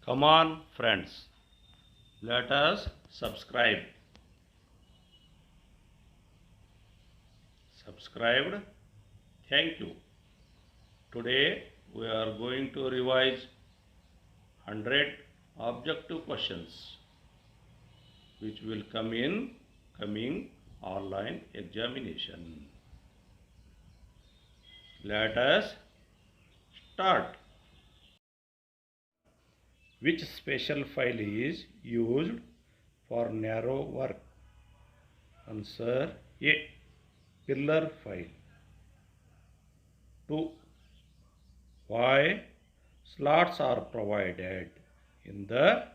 Come on, friends, let us subscribe. Subscribed? Thank you. Today we are going to revise 100 objective questions which will come in coming online examination. Let us start. Which special file is used for narrow work? Answer A. Pillar file. 2. Why slots are provided in the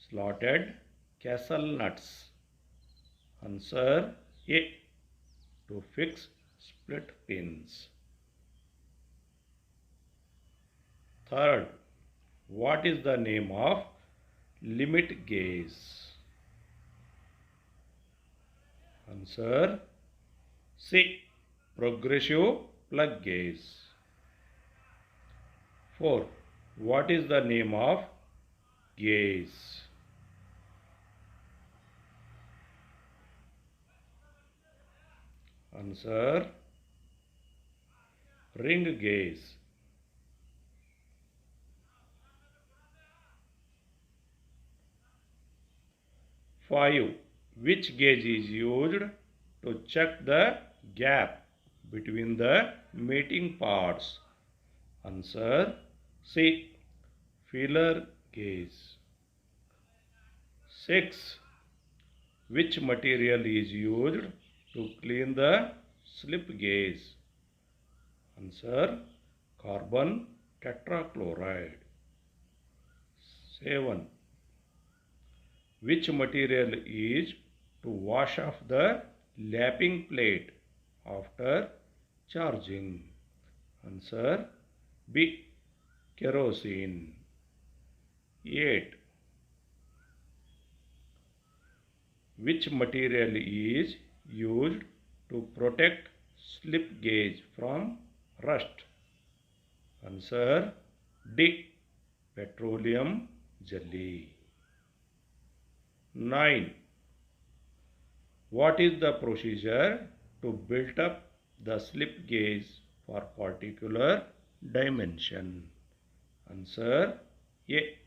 slotted castle nuts? Answer A. To fix split pins. Third, what is the name of limit gauge? Answer C. Progressive plug gauge. 4. What is the name of gauge? Answer ring gauge. 5. Which gauge is used to check the gap between the mating parts? Answer C. Feeler gauge. 6. Which material is used to clean the slip gauge? Answer carbon tetrachloride. 7. Which material is to wash off the lapping plate after charging? Answer B. Kerosene. 8. Which material is used to protect slip gauge from rust? Answer D. Petroleum jelly. 9. What is the procedure to build up the slip gauge for particular dimension? Answer A.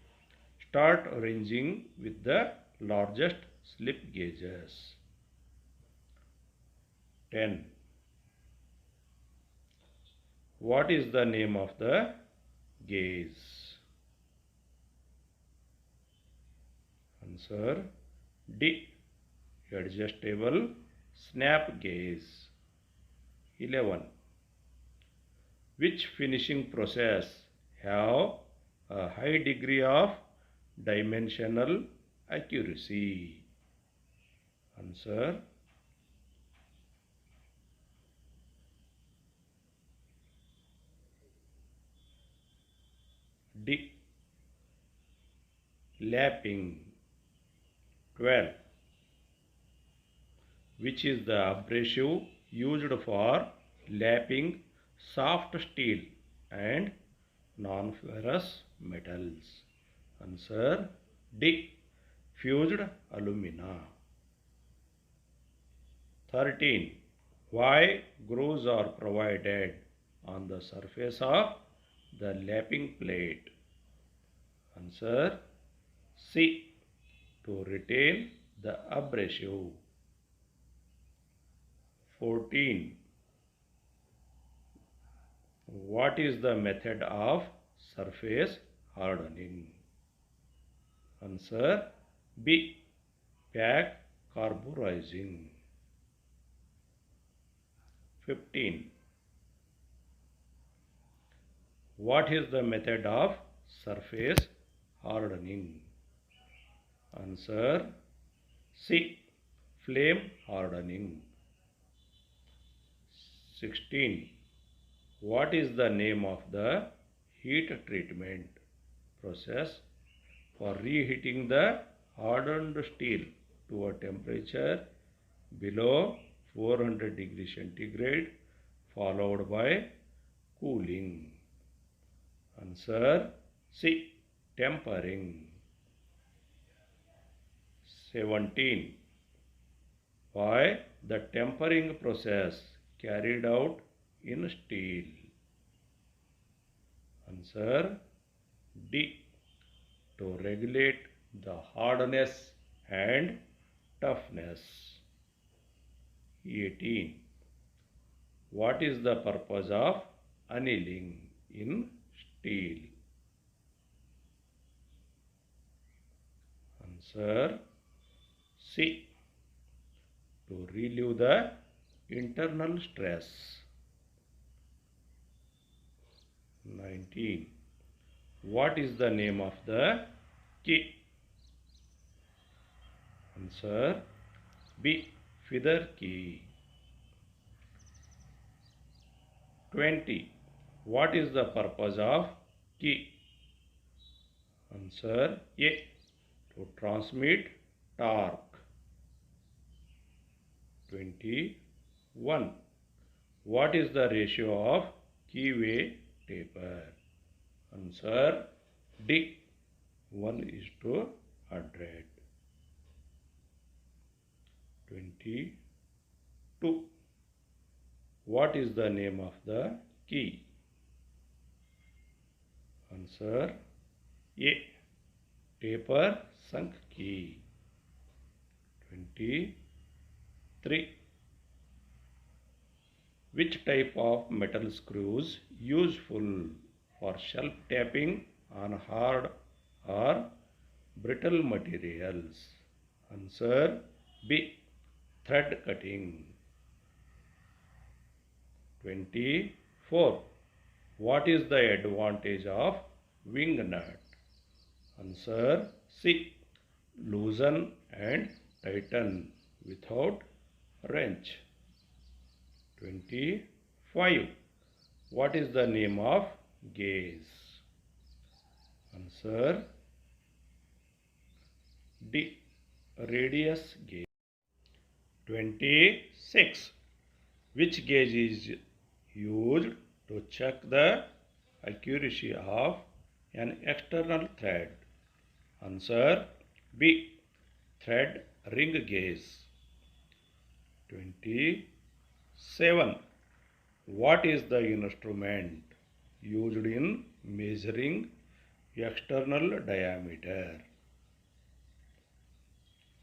Start arranging with the largest slip gauges. 10. What is the name of the gauge? Answer D. Adjustable snap gauge. 11. Which finishing process have a high degree of dimensional accuracy? Answer D. Lapping. 12. Which is the abrasive used for lapping soft steel and non-ferrous metals? Answer D. Fused alumina. 13. Why grooves are provided on the surface of the lapping plate? Answer C. To retain the abrasive. 14. What is the method of surface hardening? Answer B. Pack carburizing. 15. What is the method of surface hardening? Answer C. Flame hardening. 16. What is the name of the heat treatment process for reheating the hardened steel to a temperature below 400 degrees centigrade followed by cooling? Answer C. tempering. 17. Why the tempering process carried out in steel? Answer D. To regulate the hardness and toughness. 18. What is the purpose of annealing in steel? Answer C. To relieve the internal stress. 19. What is the name of the key? Answer B. Feather key. 20. What is the purpose of key? Answer A. To transmit torque. 21. What is the ratio of keyway taper? Answer D. 1:100. 22. What is the name of the key? Answer A. Taper sunk key. 23. Which type of metal screws useful for shelf tapping on hard or brittle materials? Answer B. Thread cutting. 24. What is the advantage of wing nut? Answer C. Loosen and tighten without wrench. 25. What is the name of gauge? Answer D. Radius gauge. 26. Which gauge is used to check the accuracy of an external thread? Answer B. Thread ring gauge. 27. What is the instrument used in measuring external diameter?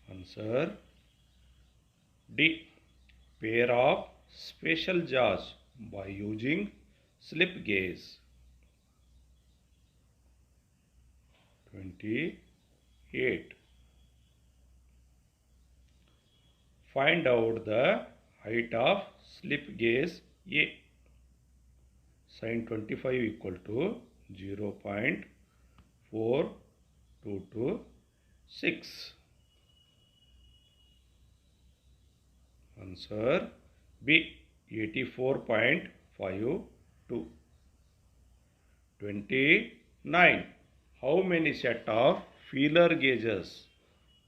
Answer D. Pair of special jaws by using slip gauge. 28. Find out the height of slip gauge A. Sin 25 equal to 0.4226. Answer B. 84.52. 29. How many set of feeler gauges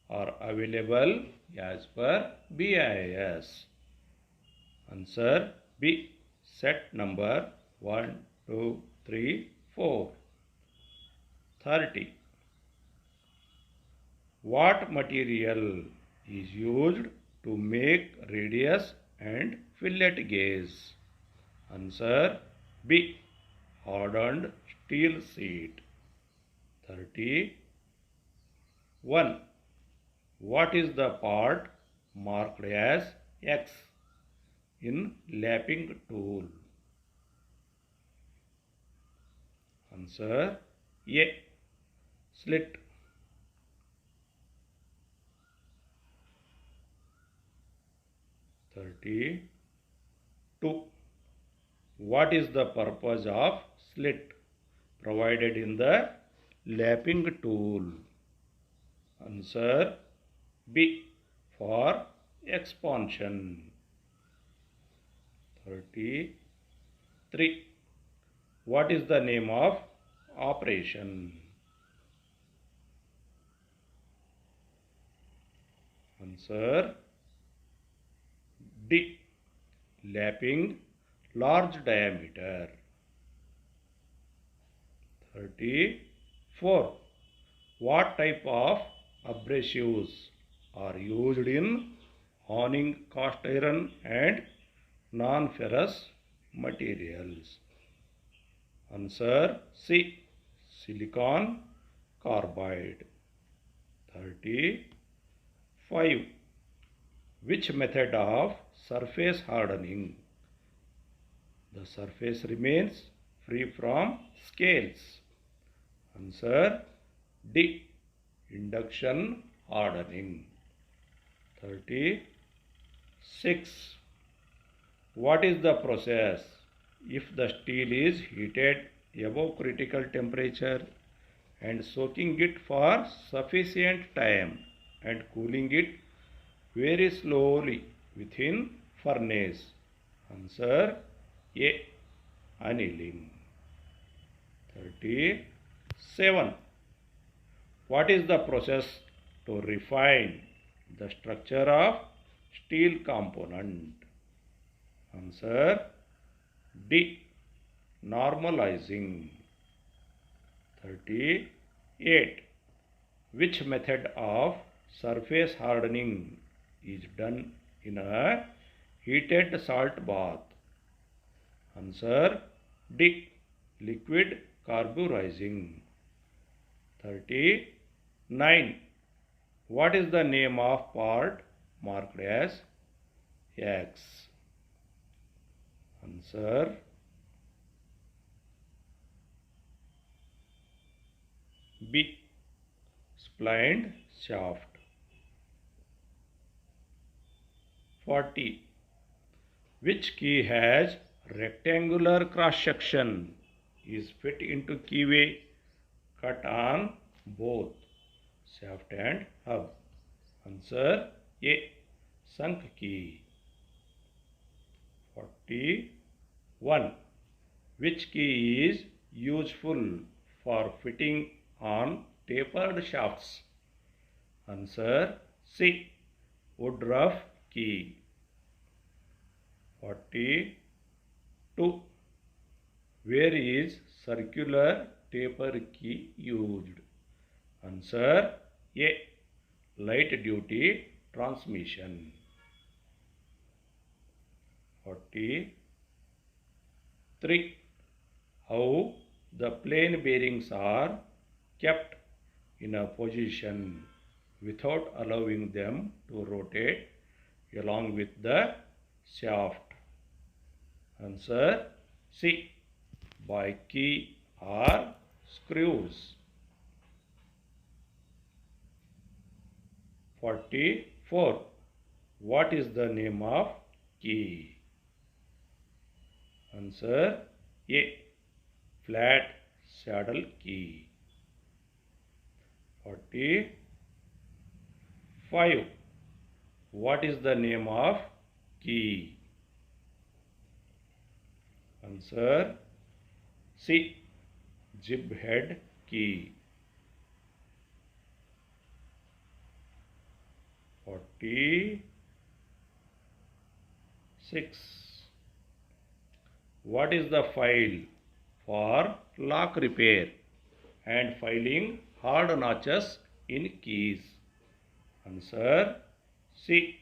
are available as per BIS? Answer B. Set number 1, 2, 3, 4. 30. What material is used to make radius and fillet gauge? Answer B. Hardened steel sheet. 31. What is the part marked as X in lapping tool? Answer A. Slit. 32. What is the purpose of slit provided in the lapping tool? Answer B. For expansion. 33. What is the name of operation? Answer D. Lapping large diameter. 34. What type of abrasives are used in honing cast iron and non-ferrous materials? Answer C. Silicon carbide. 35. Which method of surface hardening? The surface remains free from scales. Answer D. Induction hardening. 36. What is the process if the steel is heated above critical temperature and soaking it for sufficient time and cooling it very slowly within furnace? Answer A. Annealing. 37. What is the process to refine the structure of steel component? Answer D. Normalizing. 38. Which method of surface hardening is done in a heated salt bath? Answer D. Liquid carburizing. 39. What is the name of part marked as X? Answer B. Splined shaft. 40. Which key has rectangular cross section is fit into keyway cut on both shaft and hub? Answer A. Sunk key. 41. Which key is useful for fitting on tapered shafts? Answer C. Woodruff key. 42. Where is circular taper key used? Answer A. Light duty transmission. 43. How the plain bearings are kept in a position without allowing them to rotate along with the shaft? Answer C. By key or screws. 44. What is the name of key? Answer A. Flat saddle key. 45. What is the name of key? Answer C. Jib head key. 46. What is the file for lock repair and filing hard notches in keys? Answer C.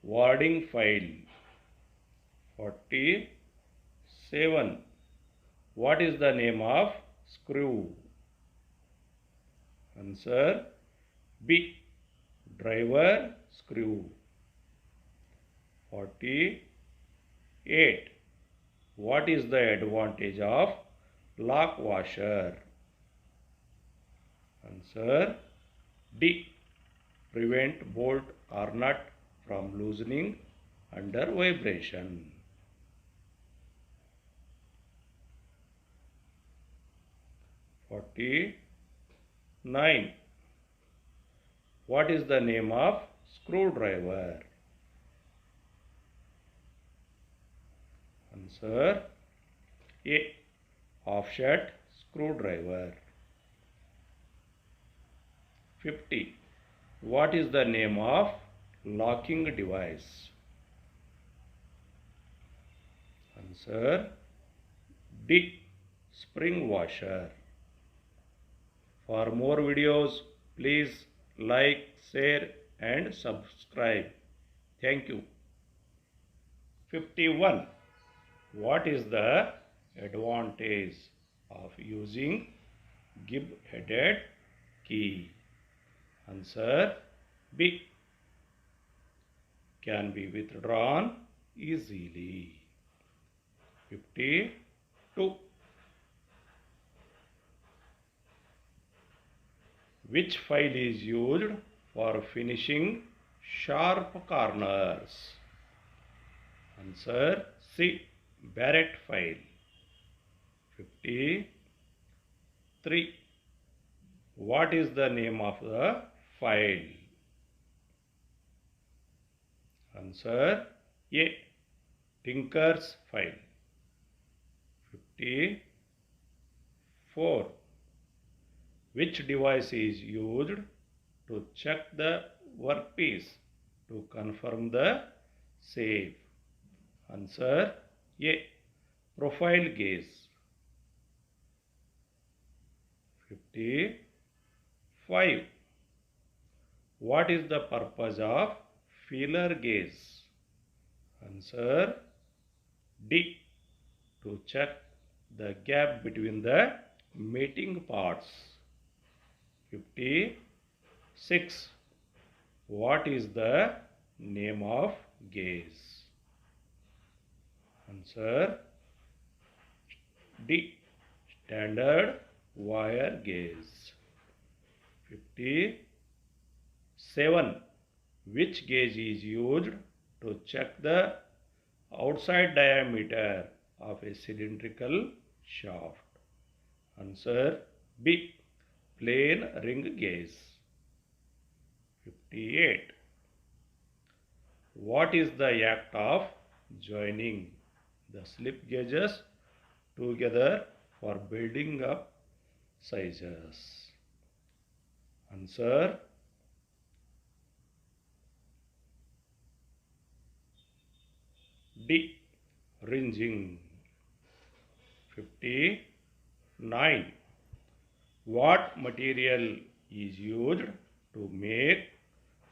Warding file. 47. What is the name of screw? Answer B. Driver screw. 48. What is the advantage of lock washer? Answer D. Prevent bolt or nut from loosening under vibration. 49. What is the name of screwdriver? Answer A. Offset screwdriver. 50. What is the name of locking device? Answer D. Spring washer. For more videos, please like, share and subscribe. Thank you. 51. What is the advantage of using gibb-headed key? Answer B. Can be withdrawn easily. 52. Which file is used for finishing sharp corners? Answer C. Barrett file. 53. What is the name of the file? Answer A. Tinker's file. 54. Which device is used to check the workpiece to confirm the save? Answer A. Profile gaze. 55. What is the purpose of feeler gaze? Answer D. To check the gap between the mating parts. 56. What is the name of gaze? Answer D. Standard wire gaze. 57. Which gauge is used to check the outside diameter of a cylindrical shaft? Answer B. Plain ring gauge. 58. What is the act of joining the slip gauges together for building up sizes? Answer D. Ringing. 59. What material is used to make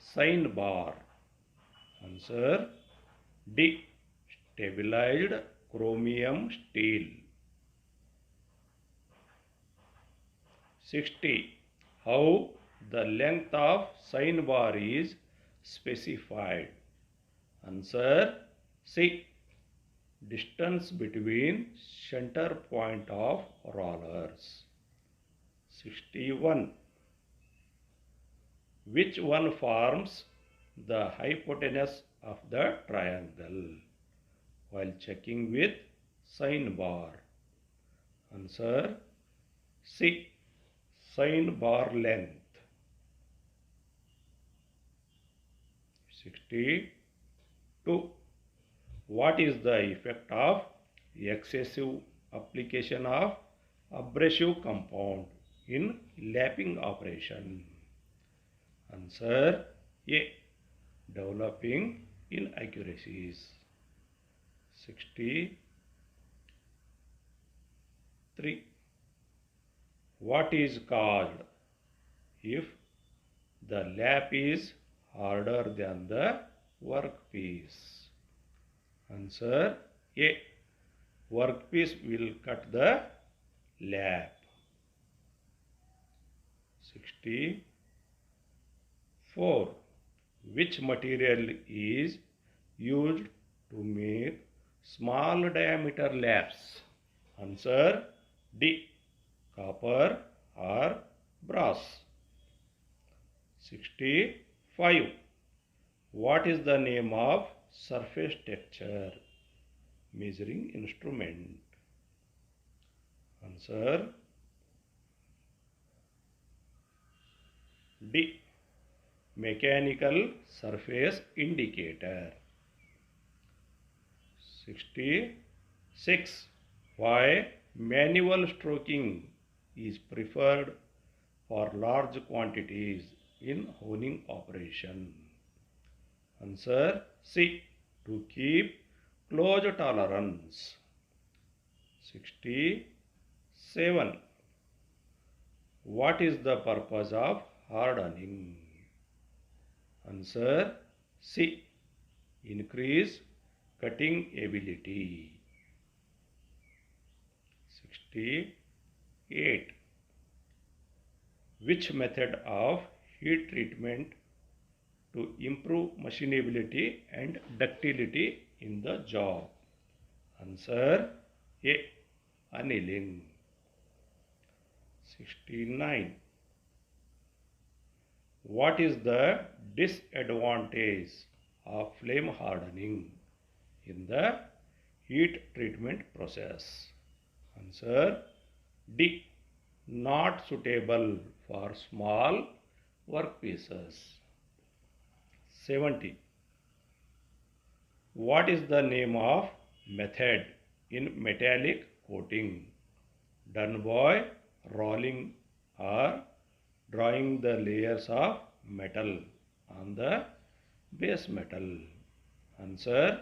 sign bar? Answer D. Stabilized chromium steel. 60. How the length of sign bar is specified? Answer C. Distance between center point of rollers. 61. Which one forms the hypotenuse of the triangle while checking with sign bar? Answer C. Sign bar length. 62. What is the effect of excessive application of abrasive compound in lapping operation? Answer A. Developing inaccuracies. 63. What is caused if the lap is harder than the workpiece? Answer A. Workpiece will cut the lap. 64. Which material is used to make small diameter laps? Answer D. Copper or brass. 65. What is the name of surface texture measuring instrument? Answer D. Mechanical surface indicator. 66. Why manual stroking is preferred for large quantities in honing operation? Answer C. To keep close tolerance. 67. What is the purpose of hardening? Answer C. Increase cutting ability. 68. Which method of heat treatment to improve machinability and ductility in the job? Answer A. Annealing. 69. What is the disadvantage of flame hardening in the heat treatment process? Answer D. Not suitable for small workpieces. 70. What is the name of method in metallic coating done by rolling or drawing the layers of metal on the base metal? Answer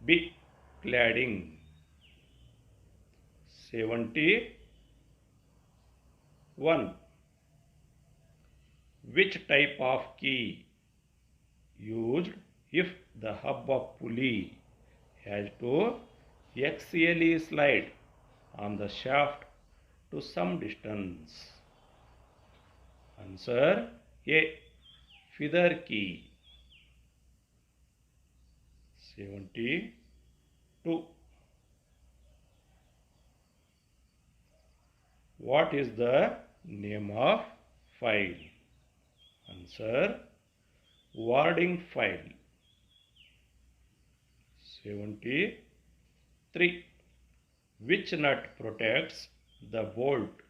B. Cladding. 71. Which type of key used if the hub of pulley has to axially slide on the shaft to some distance? Answer A. Feather key. 72. What is the name of file? Answer warding file. 73. Which nut protects the bolt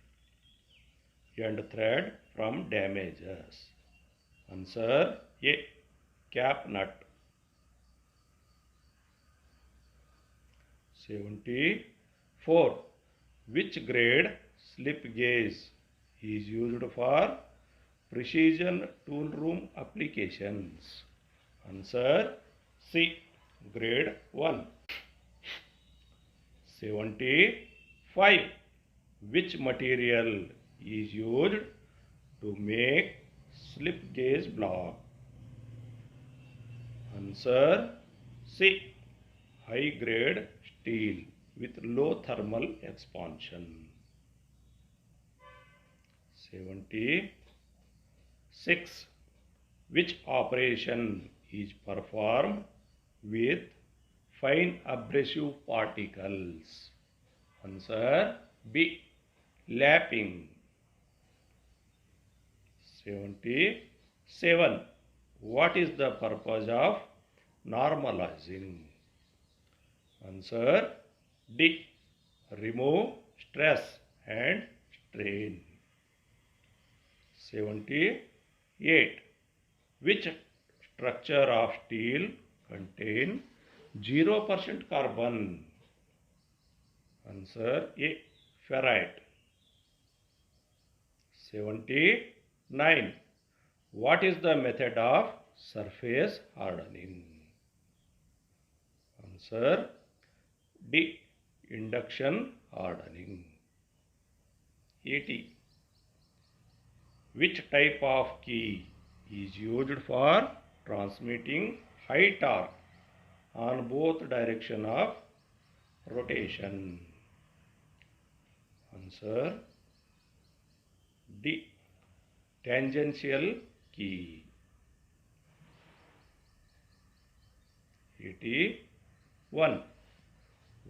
and thread from damages? Answer A. Cap nut. 74. Which grade slip gauge is used for precision tool room applications? Answer C. Grade 1. 75. Which material is used to make slip gauge block? Answer C. High grade steel with low thermal expansion. 76. Which operation is performed with fine abrasive particles? Answer B. Lapping. 77. What is the purpose of normalizing? Answer D. Remove stress and strain. 78. Which structure of steel contain 0% carbon? Answer A. Ferrite. 79. What is the method of surface hardening? Answer D. Induction hardening. 80. Which type of key is used for transmitting high torque on both direction of rotation? Answer D. Tangential key. 81.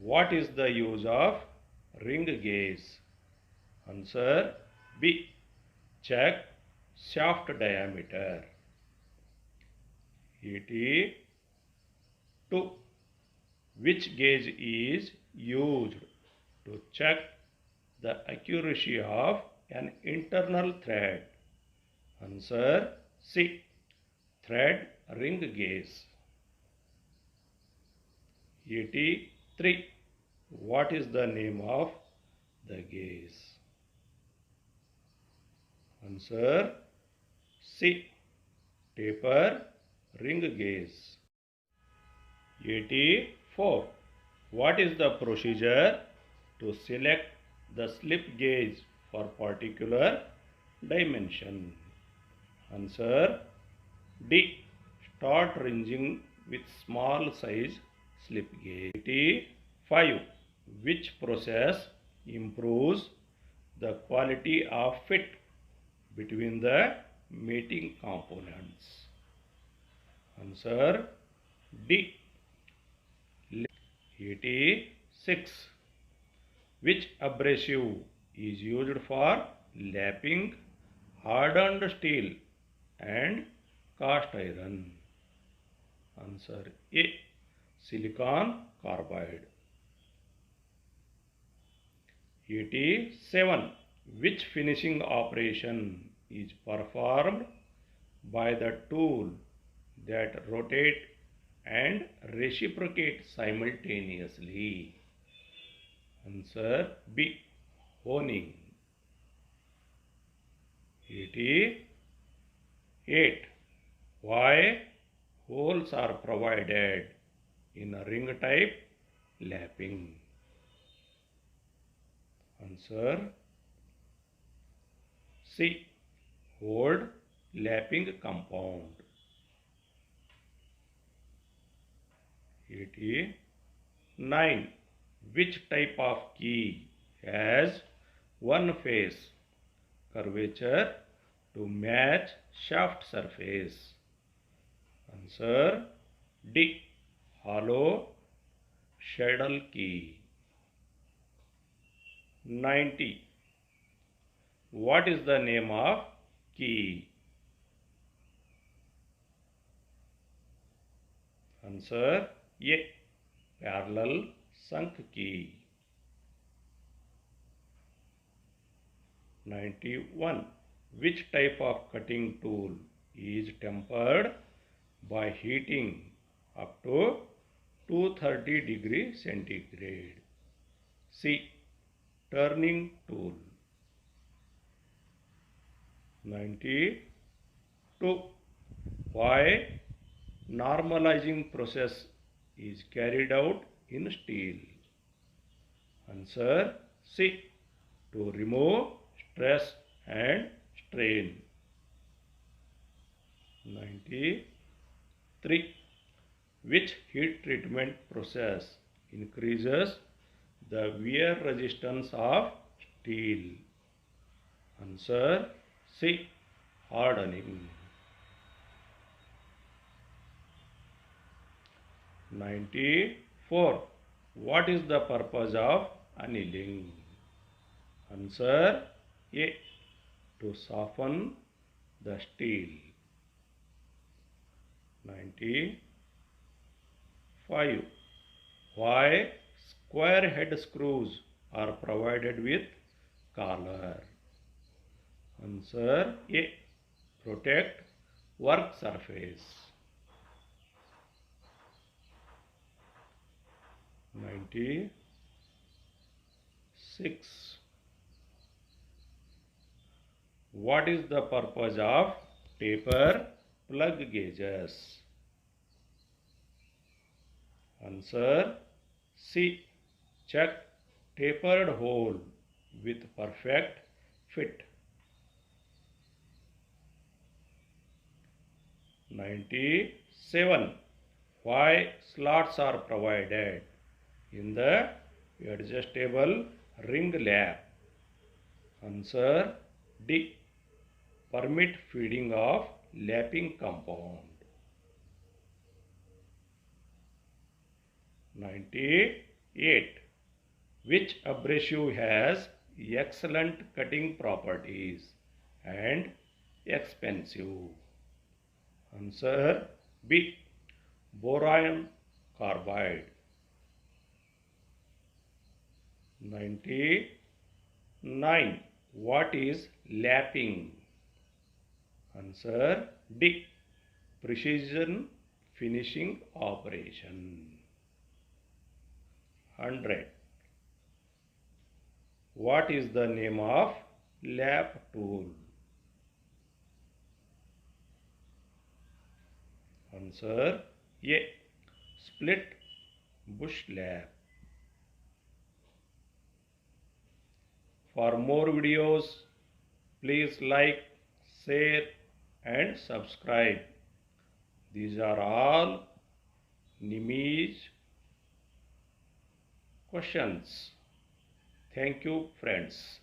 What is the use of ring gauge? Answer B. Check shaft diameter. 82. Which gauge is used to check the accuracy of an internal thread? Answer C. Thread ring gauge. 83. What is the name of the gauge? Answer C. Taper ring gauge. 84. What is the procedure to select the slip gauge for particular dimension. Answer D. Start ranging with small size slip gauge. 5. Which process improves the quality of fit between the mating components? Answer D. 86. Which abrasive is used for lapping hardened steel and cast iron? Answer A. Silicon carbide. 87. Which finishing operation is performed by the tool that rotate and reciprocate simultaneously? Answer B. Honing. 88. Why holes are provided in a ring type lapping? Answer C. Hold lapping compound. 89. Which type of key has one face curvature to match shaft surface? Answer D. Hollow saddle key. 90. What is the name of key? Answer A. Parallel sunk key. 91. Which type of cutting tool is tempered by heating up to 230 degrees centigrade? C. Turning tool. 92. Why normalizing process is carried out in steel? Answer C. To remove stress and strain. 93. Which heat treatment process increases the wear resistance of steel? Answer C. Hardening. 94. What is the purpose of annealing? Answer A. To soften the steel. 95. Why square head screws are provided with collar? Answer A. Protect work surface. 96. What is the purpose of taper plug gauges? Answer C. Check tapered hole with perfect fit. 97. Why slots are provided in the adjustable ring lap? Answer D. Permit feeding of lapping compound. 98. Which abrasive has excellent cutting properties and expensive? Answer B. Boron carbide. 99. What is lapping? Answer D. Precision finishing operation. 100. What is the name of lap tool? Answer A. Split bush lap. For more videos, Please like, share and subscribe. These are all Nimi's questions. Thank you, friends.